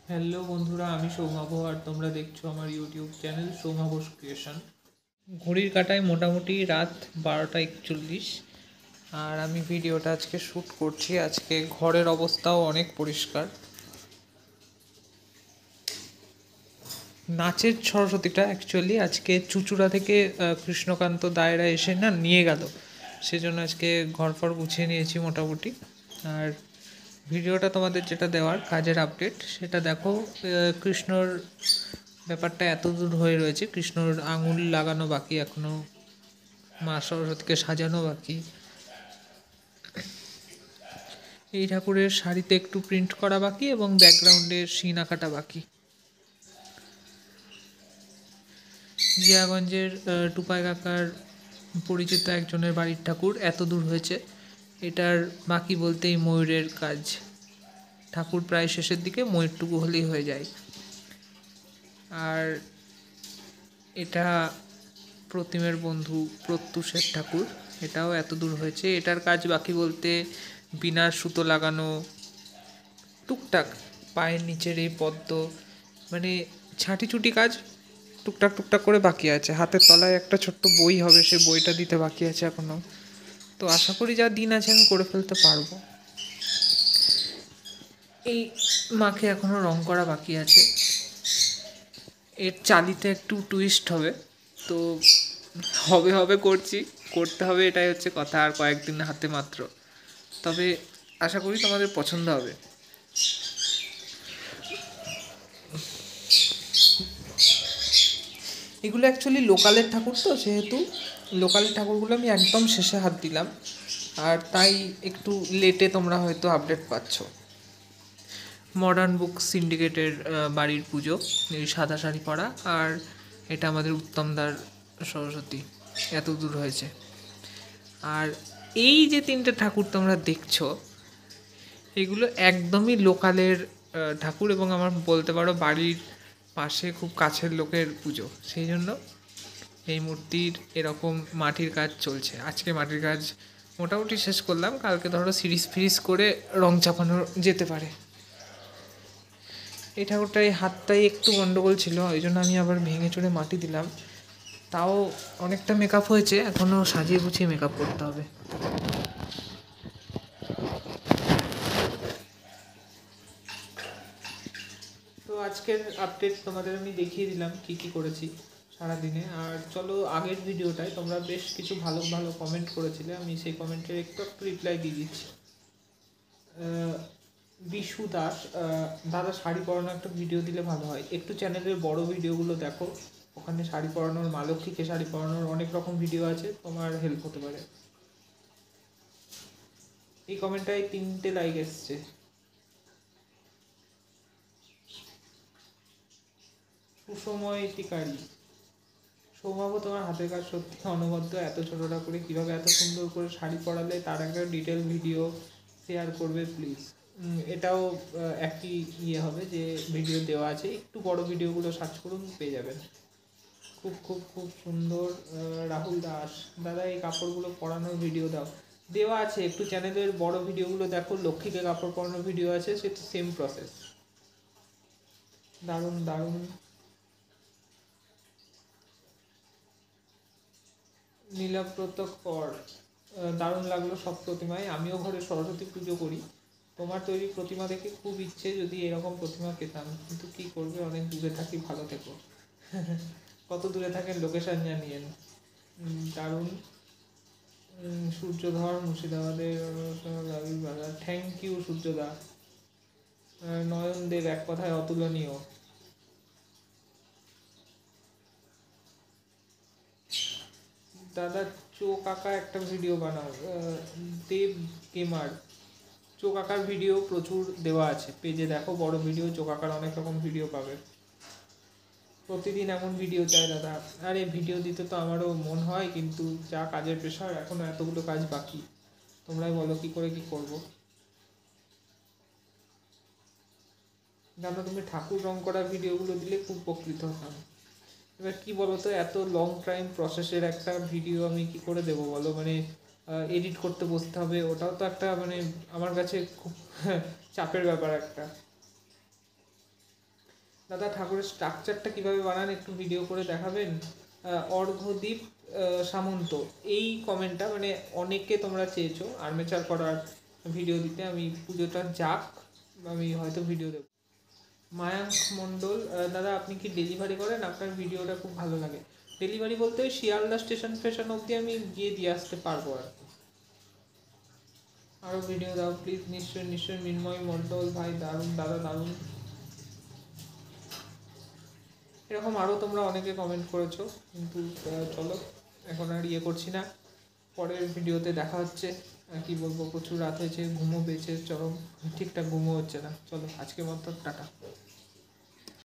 Hello বন্ধুরা, আমি সৌমাভ আর তোমরা দেখছো আমার ইউটিউব চ্যানেল সৌমাভ ক্রিয়েশন। ঘড়ির কাঁটায় মোটামুটি রাত 12টা 41, আর আমি ভিডিওটা আজকে শ্যুট করছি। আজকে ঘরের অবস্থাও অনেক পরিষ্কার। নাচের সরস্বতীটা অ্যাকচুয়ালি আজকে চুঁচুড়া থেকে কৃষ্ণকান্ত দায়রা এসে না নিয়ে গেল, সেজন্য আজকে ঘর ফর গুছিয়ে নিয়েছি মোটামুটি। আর ভিডিওটা তোমাদের যেটা দেওয়ার কাজের আপডেট সেটা দেখো। কৃষ্ণর ব্যাপারটা এত দূর হয়ে রয়েছে, কৃষ্ণর আঙুল লাগানো বাকি এখনও, মা সরস্বতীকে সাজানো বাকি, এই ঠাকুরের শাড়িতে একটু প্রিন্ট করা বাকি এবং ব্যাকগ্রাউন্ডের সিন আঁকাটা বাকি। জিয়াগঞ্জের টুপাই কাকার পরিচিত একজনের বাড়ির ঠাকুর এত দূর হয়েছে, এটার বাকি বলতেই ময়ূরের কাজ। ঠাকুর প্রায় শেষের দিকে, ময়ূরটুকু হলেই হয়ে যায়। আর এটা প্রতিমের বন্ধু প্রত্যুষের ঠাকুর, এটাও এত দূর হয়েছে। এটার কাজ বাকি বলতে বিনার সুতো লাগানো, টুকটাক পায়ের নিচের এই পদ্ম, মানে ছাঁটিছুটি কাজ টুকটাক টুকটাক করে বাকি আছে। হাতের তলায় একটা ছোট্ট বই হবে, সে বইটা দিতে বাকি আছে এখনও। তো আশা করি যা দিন আছে আমি করে ফেলতে পারবো। এই মাকে এখনও রং করা বাকি আছে, এর চালিতে একটু টুইস্ট হবে। তো হবে হবে করছি, করতে হবে, এটাই হচ্ছে কথা। আর কয়েকদিন হাতে মাত্র, তবে আশা করি তোমাদের পছন্দ হবে। এগুলো অ্যাকচুয়ালি লোকালের ঠাকুর, তো সেহেতু লোকালের ঠাকুরগুলো আমি একদম শেষে হাত দিলাম, আর তাই একটু লেটে তোমরা হয়তো আপডেট পাচ্ছ। মডার্ন বুক সিন্ডিকেটের বাড়ির পুজো, এই সাদা শাড়ি পরা, আর এটা আমাদের উত্তমদার সরস্বতী, এত দূর হয়েছে। আর এই যে তিনটে ঠাকুর তোমরা দেখছো, এগুলো একদমই লোকালের ঠাকুর, এবং আমার বলতে পারো বাড়ির পাশে খুব কাছের লোকের পুজো, সেই জন্য এই মূর্তির এরকম মাটির কাজ চলছে। আজকে মাটির কাজ মোটামুটি শেষ করলাম, কালকে ধরো সিরিজ ফিরিজ করে রং চাপানো যেতে পারে। এই ঠাকুরটার এই হাতটাই একটু গন্ডগোল ছিল, ওই জন্য আমি আবার ভেঙে চুরে মাটি দিলাম। তাও অনেকটা মেকআপ হয়েছে, এখনও সাজিয়ে গুছিয়ে মেকআপ করতে হবে। তো আজকের আপডেট তোমাদের আমি দেখিয়ে দিলাম কী কী করেছি সারাদিনে। আর চলো আগের ভিডিওটায় তোমরা বেশ কিছু ভালো ভালো কমেন্ট করেছিলে, আমি সেই কমেন্টের একটু একটু রিপ্লাই দিয়ে দিচ্ছি। বিশু দাস, দাদা শাড়ি পরানো একটা ভিডিও দিলে ভালো হয়, একটু চ্যানেলের বড় ভিডিওগুলো দেখো, ওখানে শাড়ি পরানোর, মা লক্ষ্মীকে শাড়ি পরানোর অনেক রকম ভিডিও আছে, তোমার হেল্প হতে পারে। এই কমেন্টটায় 3টে লাইক এসছে। সুসময় টিকারি, সৌভাগ্য তোমার হাতের কাজ সত্যি অনবদ্য, এত ছোটোটা করে কীভাবে এত সুন্দর করে শাড়ি পরালে তার একটা ডিটেল ভিডিও শেয়ার করবে প্লিজ। এটাও একই ইয়ে হবে, যে ভিডিও দেওয়া আছে, একটু বড় ভিডিওগুলো সার্চ করুন পেয়ে যাবেন। খুব খুব খুব সুন্দর। রাহুল দাস, দাদা এই কাপড়গুলো পরানোর ভিডিও দাও, দেওয়া আছে, একটু চ্যানেলের বড় ভিডিওগুলো দেখো, লক্ষ্মীকে কাপড় পরানোর ভিডিও আছে, সেটা সেম প্রসেস। দারুণ দারুণ। নীলাব্রত কর, দারুণ লাগলো সব প্রতিমায়, আমিও ঘরে সরস্বতী পুজো করি, তোমার তৈরি প্রতিমা দেখে খুব ইচ্ছে যদি এরকম প্রতিমা পেতাম, কিন্তু কী করবে, অনেক দূরে থাকি, ভালো থেকো। কত দূরে থাকেন লোকেশান জানিয়েন। দারুণ। সূর্যধর মুর্শিদাবাদের বাজার, থ্যাংক ইউ সূর্যদা। নয়ন দেব, এক কথায় অতুলনীয়। দাদা চোখ আঁকা একটা ভিডিও বানাও। দেব গেমার, চোখ আঁকার ভিডিও প্রচুর দেওয়া আছে পেজে, দেখো বড় ভিডিও, চোখ আঁকার অনেক রকম ভিডিও পাবে। প্রতিদিন এমন ভিডিও চাই দাদা। আরে ভিডিও দিতে তো আমারও মন হয়, কিন্তু যা কাজের প্রেশার, এখনও এতগুলো কাজ বাকি, তোমরাই বলো কী করে কী করবো। জানো তুমি ঠাকুর রং করা ভিডিওগুলো দিলে খুব উপকৃত হতাম। এবার কী বলো তো, এত লং টাইম প্রসেসের একটা ভিডিও আমি কি করে দেবো বলো, মানে এডিট করতে বসতে হবে, ওটাও তো একটা মানে আমার কাছে খুব চাপের ব্যাপার একটা। দাদা ঠাকুরের স্ট্রাকচারটা কীভাবে বানান একটু ভিডিও করে দেখাবেন? অর্ঘ্যদীপ সামন্ত, এই কমেন্টটা মানে অনেকে তোমরা চেয়েছো আর্মেচার করার ভিডিও দিতে, আমি পুজোটা যাক আমি হয়তো ভিডিও দেবো। মায়াঙ্ক মণ্ডল, দাদা আপনি কি ডেলিভারি করেন? আপনার ভিডিওটা খুব ভালো লাগে। ডেলিভারি বলতে ওই শিয়ালদা স্টেশন ফেশন অবধি আমি গিয়ে দিয়ে আসতে পারবো আর কি। আরও ভিডিও দাও প্লিজ। নিশ্চয়ই নিশ্চয়ই। মিন্ময় মণ্ডল, ভাই দারুণ দাদা দারুণ। এরকম আরও তোমরা অনেকে কমেন্ট করেছো, কিন্তু চলো এখন আর ইয়ে করছি না, পরের ভিডিওতে দেখা হচ্ছে। কি বলবো, প্রচুর রাত হয়েছে, ঘুমও পেয়েছে চরম, ঠিকঠাক ঘুমও হচ্ছে না। চলো আজকের মতো টাটা।